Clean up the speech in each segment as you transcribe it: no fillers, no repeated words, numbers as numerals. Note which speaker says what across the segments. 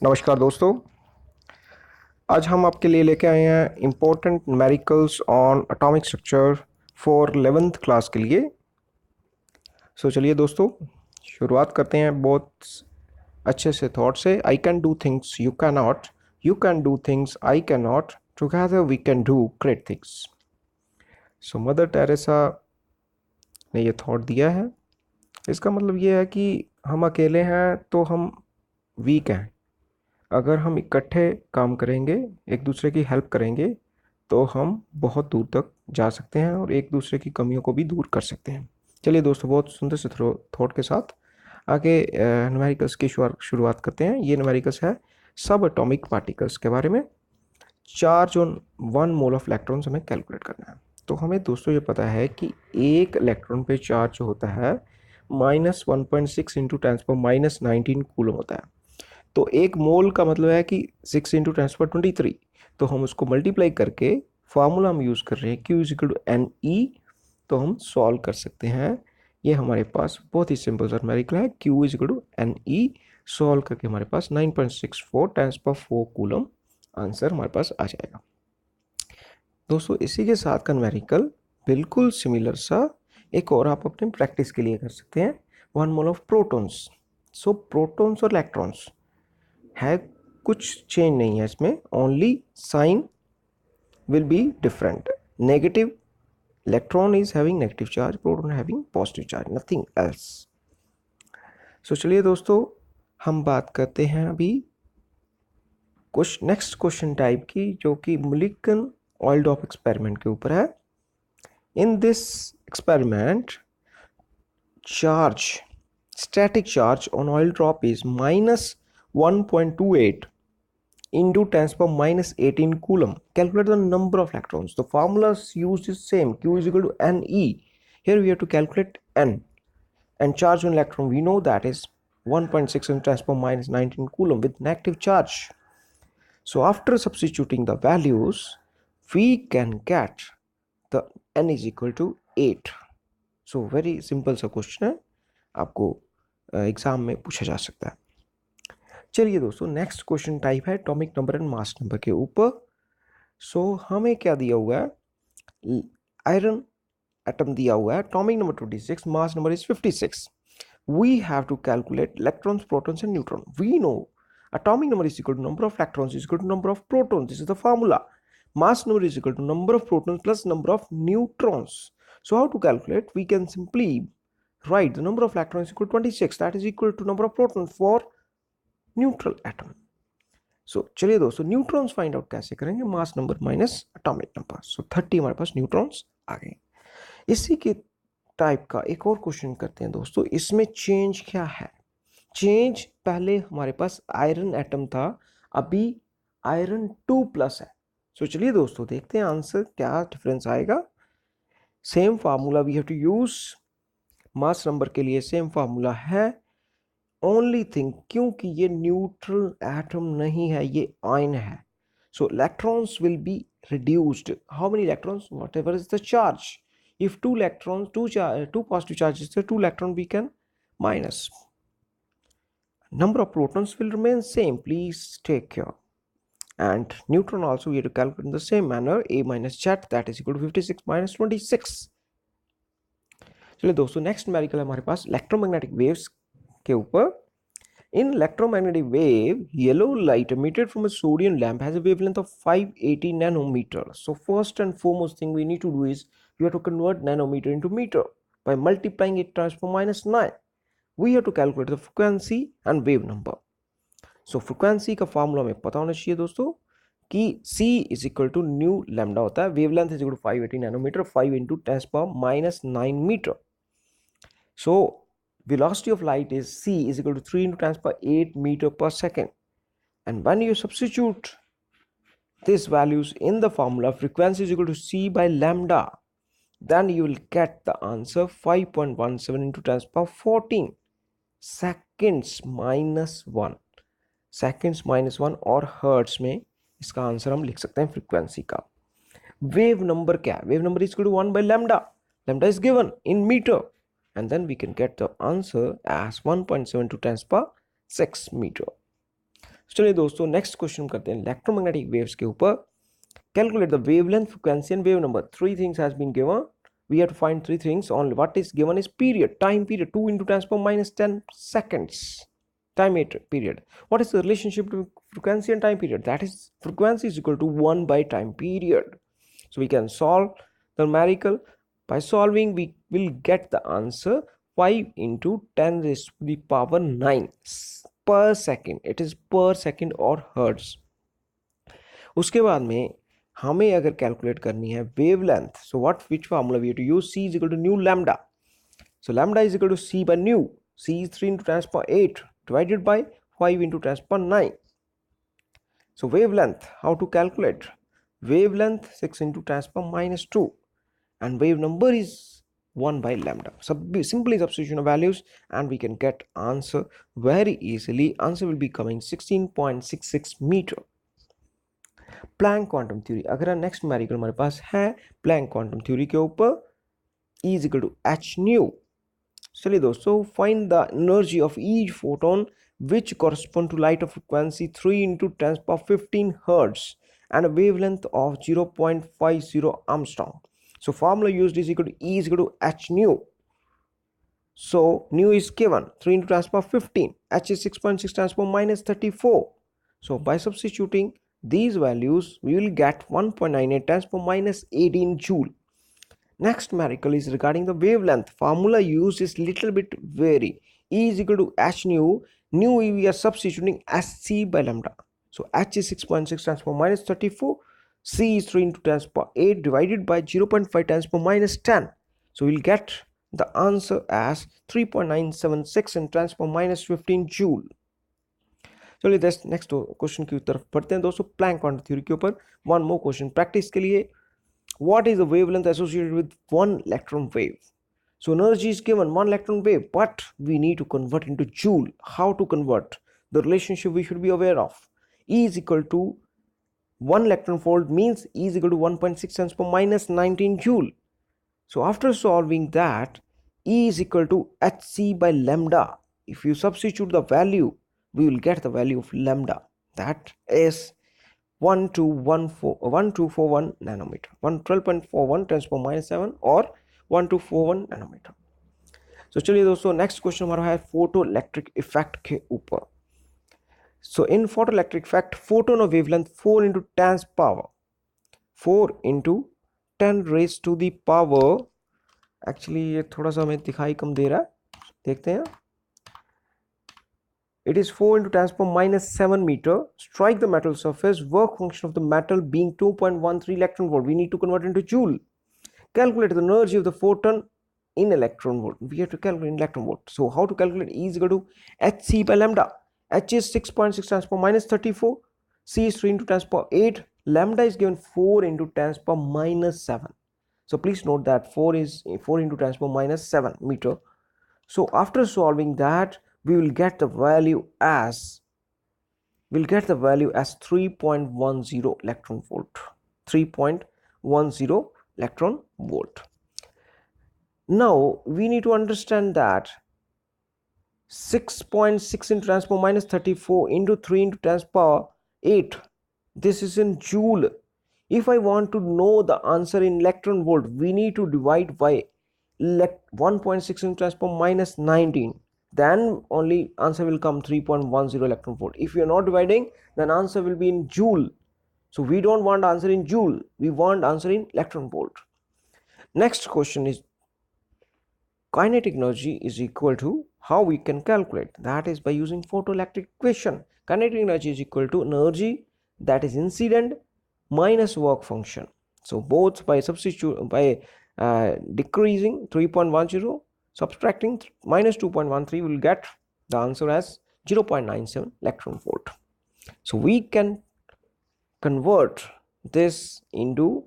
Speaker 1: नमस्कार दोस्तों। आज हम आपके लिए लेके आए हैं important numericals on atomic structure for 11th class के लिए। चलिए दोस्तों, शुरुआत करते हैं बहुत अच्छे से थॉट से। I can do things you can not, you can do things I can not, together we can do great things. Mother Teresa ने ये थॉट दिया है। इसका मतलब ये है कि हम अकेले हैं तो हम वीक हैं। अगर हम इकट्ठे काम करेंगे, एक दूसरे की हेल्प करेंगे, तो हम बहुत दूर तक जा सकते हैं और एक दूसरे की कमियों को भी दूर कर सकते हैं। चलिए दोस्तों, बहुत सुंदर से थॉट के साथ आगे न्यूमेरिकल्स की शुरुआत करते हैं। ये न्यूमेरिकल्स है सब एटॉमिक पार्टिकल्स के बारे में। Charge on 1 mole of electrons हमें कैलकुलेट करना है। तो हमें दोस्तों ये पता है कि एक इलेक्ट्रॉन पे चार्ज जो होता है -1.6 इंटू टेंस पर -19 कूलम होता है। तो एक मोल का मतलब है कि 6 इंटू टेंस पर 23। तो हम उसको मल्टीप्लाई करके फार्मूला हम यूज़ कर रहे हैं Q is equal to n e. तो हम सॉल्व कर सकते हैं। ये हमारे पास बहुत ही सिंपल सा न्यूमेरिकल है। Q is equal to n e solve करके हमारे पास 9.64 टेंस पर 4 कूलम आंसर हमारे पास आ जाएगा। दोस्तों, इसी के साथ का न्यूमेरिकल बिल्कुल सिमिलर सा एक और आप अपने प्रैक्टिस के लिए कर सकते हैं। 1 मोल ऑफ प्रोटॉन्स। प्रोटॉन्स और इलेक्ट्रॉन्स है, कुछ चेंज नहीं है इसमें, only sign will be different. Negative electron is having negative charge, proton having positive charge, nothing else. चलिए दोस्तों, हम बात करते हैं अभी कुछ नेक्स्ट क्वेश्चन टाइप की, जो कि मिलिकन ऑयल ड्रॉप एक्सपेरिमेंट के ऊपर है। In this experiment, charge static charge on oil drop is -1.28 into 10 power -18 coulomb. Calculate the number of electrons. The formulas used is same. Q is equal to Ne. Here we have to calculate N. And charge on electron, we know that is 1.6 into 10 power -19 coulomb with negative charge. So after substituting the values, we can get the N is equal to 8. So very simple सा question है, आपको exam में पूछा जा सकता है। चलिए दोस्तों, नेक्स्ट क्वेश्चन टाइप है atomic number and mass number के ऊपर। हमें क्या दिया हुआ है? आयरन एटम दिया हुआ है, atomic number 26, mass number is 56। We have to calculate electrons, protons and neutron. We know atomic number is equal to number of electrons is equal to number of protons. This is the formula. Mass number is equal to number of protons plus number of neutrons. So how to calculate? We can simply write the number of electrons is equal to 26. That is equal to number of protons for neutral atom. चलिए दोस्तों, neutrons find out कैसे करेंगे? Mass number minus atomic number. 30 हमारे पास neutrons आ गए। इसी के type का एक और क्वेश्चन करते हैं दोस्तों। इसमें चेंज क्या है? चेंज, पहले हमारे पास आयरन एटम था, अभी आयरन 2+ है। चलिए दोस्तों, देखते हैं आंसर क्या डिफरेंस आएगा। Same formula we have to use. Mass number के लिए सेम फार्मूला है। ओनली थिंग, क्योंकि ये न्यूट्रल एटम नहीं है, ये आयन है, so electrons will be reduced. How many electrons? Whatever is the charge. If two electrons, two positive charges, the 2 electron we can minus. Number of protons will remain same. Please take care. And neutron also we have to calculate in the same manner. A minus z, that is equal to 56 minus 26. चलिए दोस्तों, next numerical है हमारे पास electromagnetic waves के ऊपर। In electromagnetic wave, yellow light emitted from a sodium lamp has a wavelength of 580 nanometer. So first and foremost thing we need to do is we have to convert nanometer into meter by multiplying it times for -9. We have to calculate the frequency and wave number. So frequency का formula हमें पता होना चाहिए दोस्तों कि C is equal to new lambda होता है, wavelength is equal to 580 nanometer, 5 into 10 power -9 meter. So velocity of light is c is equal to 3 into 10 power 8 meter per second. And when you substitute these values in the formula, frequency is equal to c by lambda, then you will get the answer 5.17 into 10 power 14 seconds -1, seconds -1, और hertz में इसका answer हम लिख सकते हैं frequency का। Wave number क्या है? Wave number is equal to 1 by lambda. Lambda is given in meter. And then we can get the answer as 1.72 10 power 6 meter. चलिए दोस्तों नेक्स्ट क्वेश्चन करते हैं इलेक्ट्रोमैग्नेटिक वेव्स के ऊपर. Calculate the wavelength, frequency and wave number. Three things has been given. We have to find three things. Only what is given is period, time period, 2 into 10 to the power minus 10 seconds. Time period. What is the relationship between frequency and time period? That is frequency is equal to 1 by time period. So we can solve the numerical. By solving, we will get the answer 5 into 10 raised to the power 9 per second. It is per second or hertz. उसके बाद में हमें अगर calculate करनी है wavelength, so what which formula we have to use, c is equal to nu lambda. So lambda is equal to c by nu. c is 3 into 10 to the power 8 divided by 5 into 10 to the power 9. So wavelength, how to calculate? Wavelength 6 into 10 to the power minus 2 and wave number is 1 by lambda. Simply substitution of values and we can get answer very easily. Answer will be coming 16.66 meter. Planck quantum theory, अगर next numerical हमारे पास है Planck quantum theory के ऊपर, E is equal to h nu. चलिए दोस्तों, find the energy of each photon which correspond to light of frequency 3 into 10 to the power 15 hertz and a wavelength of 0.50 Armstrong. So formula used is equal to E is equal to h nu. So nu is given 3 into 10 to the power 15, h is 6.6 10 to the power minus 34. So by substituting these values, we will get 1.98 10 to the power minus 18 joule. Next numerical is regarding the wavelength. Formula used is little bit vary. E is equal to h nu. Nu we are substituting as c by lambda. So h is 6.6 10 to the power minus 34. C is 3 into 10 to the power 8 divided by 0.5 10 to the power minus 10. So we will get the answer as 3.976 in 10 to the power minus 15 joule. चलिए next question की तरफ पढ़ते हैं दोस्तों, Planck quantum theory के ऊपर. One more question practice के लिए. What is the wavelength associated with one electron wave? So energy is given 1 electron wave, but we need to convert into joule. How to convert? The relationship we should be aware of. E is equal to 1 electron volt means E is equal to 1.6 10 to the power minus 19 joule. So after solving that, E is equal to hc by lambda. If you substitute the value, we will get the value of lambda, that is 1241 nanometer, 12.41 10 to the power minus 7 or 1241 nanometer. So चलिए दोस्तों next question हमारा है photo electric effect के ऊपर. So in photoelectric effect, photon of wavelength 4 into 10 power 4 into 10 raised to the power, actually ये थोड़ा सा हमें दिखाई कम दे रहा है, देखते हैं. It is 4 into 10 to the power minus 7 meter. Strike the metal surface. Work function of the metal being 2.13 electron volt. We need to convert into joule. Calculate the energy of the photon in electron volt. We have to calculate in electron volt. So how to calculate? E is equal to hc by lambda. H is 6.6 10 to the power minus 34. C is 3 into 10 to the power 8. Lambda is given 4 into 10 to the power minus 7. So please note that 4 is 4 into 10 to the power minus 7 meter. So after solving that, we will get the value as 3.10 electron volt. 3.10 electron volt. Now we need to understand that 6.6 into 10 to the power minus 34 into 3 into 10 to the power 8, this is in joule. If I want to know the answer in electron volt, we need to divide by 1.6 into 10 to the power minus 19. Then only answer will come 3.10 electron volt. If you are not dividing, then answer will be in joule. So we don't want answer in joule, we want answer in electron volt. Next question is kinetic energy is equal to, how we can calculate? That is by using photoelectric equation. Kinetic energy is equal to energy that is incident minus work function. So both by decreasing 3.10, subtracting minus 2.13, we will get the answer as 0.97 electron volt. So we can convert this into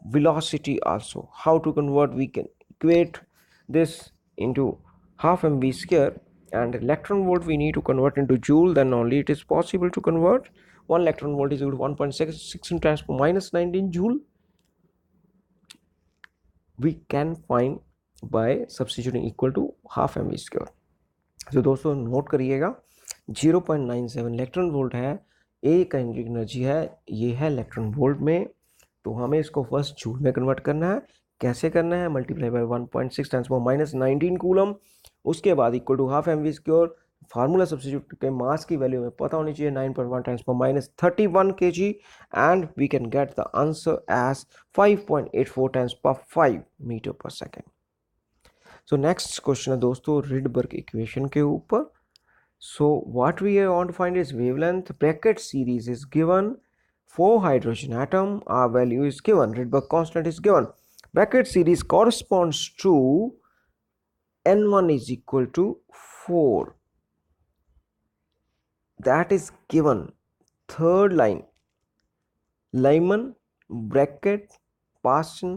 Speaker 1: velocity also. How to convert? We can equate this into half mv square, and electron volt we need to convert into joule, then only it is possible to convert. 1 electron volt is equal to 1.66 into 10 to the power minus 19 joule. We can find by substituting equal to half mv square. तो दोस्तों note करिएगा 0.97 electron volt है, ए kinetic energy है, ये है electron volt में। तो हमें इसको फर्स्ट जूल में कन्वर्ट करना है। कैसे करना है? Multiply by 1.6 tens power minus 19 coulomb, उसके बाद equal to half M V square. Formula substitute के मास की वैल्यू हमें पता होनी चाहिए 9.1 tens power minus 31 kg, and we can get the answer as 5.84 tens power 5 meter पर सेकेंड। सो नेक्स्ट क्वेश्चन है दोस्तों रिडबर्ग इक्वेशन के ऊपर। So what we want to find is wavelength. Bracket series is given. For hydrogen atom, our value is given. Rydberg constant is given. Bracket series corresponds to N1 is equal to 4. That is given. Third line. Lyman, bracket, Paschen,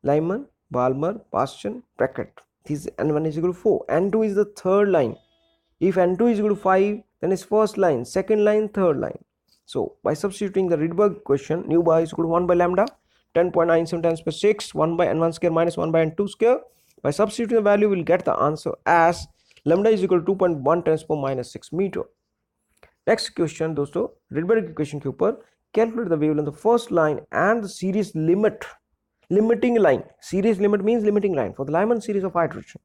Speaker 1: Lyman, Balmer, Paschen, bracket. This N1 is equal to 4. N2 is the third line. If N2 is equal to 5, then it's first line, second line, third line. So by substituting the Rydberg equation, nu bar is equal to 1 by lambda, 10.97 times per 6, 1 by n1 square minus 1 by n2 square. By substituting the value, we'll get the answer as lambda is equal to 2.1 times per minus 6 meter. Next question दोस्तों Rydberg equation के ऊपर calculate the wavelength of the first line and the series limit. Limiting line. Series limit means limiting line for the Lyman series of hydrogen.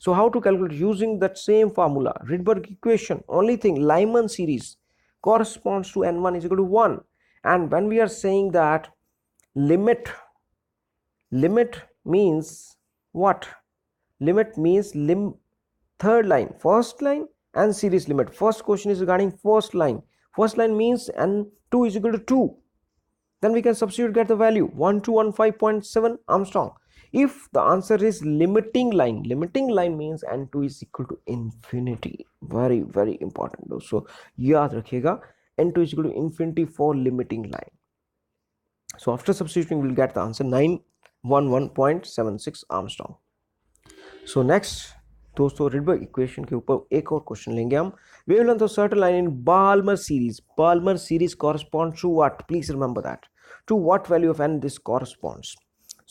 Speaker 1: So how to calculate using that same formula, Rydberg equation? Only thing, Lyman series corresponds to N1 is equal to 1. And when we are saying that limit means what? Limit means third line, first line and series limit. First question is regarding first line. First line means N2 is equal to 2. Then we can substitute, get the value 1215.7 Armstrong. If the answer is limiting line means N2 is equal to infinity. Very very important दोस्तों, याद रखिएगा N2 is equal to infinity for limiting line. So after substituting we'll get the answer 911.76 Armstrong. So next दोस्तों Rydberg equation के ऊपर एक और question लेंगे हम. Wavelength of certain line in Balmer series. Balmer series corresponds to what? Please remember that. To what value of n this corresponds?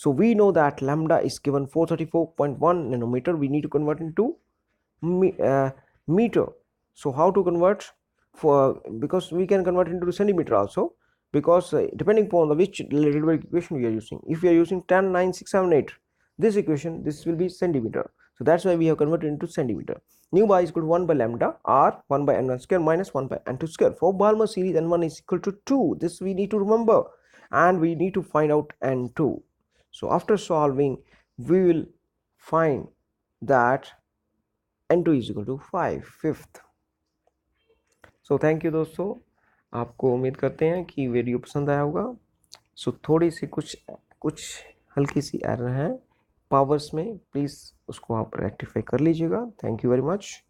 Speaker 1: So we know that lambda is given 434.1 nanometer. We need to convert into meter. So how to convert? Because we can convert into centimeter also, because depending upon which Rydberg equation we are using. If we are using 10, 9, 6, 7, 8, this equation, this will be centimeter. So that's why we have converted into centimeter. Nu bar is equal to 1 by lambda r 1 by n1 square minus 1 by n2 square. For Balmer series, n1 is equal to 2. This we need to remember, and we need to find out n2. So after solving, we will find that n2 is equal to 5, fifth. So thank you दोस्तों, आपको उम्मीद करते हैं कि video पसंद आया होगा. सो थोड़ी सी कुछ हल्की सी एरर है पावर्स में, प्लीज़ उसको आप रेक्टिफाई कर लीजिएगा. Thank you very much.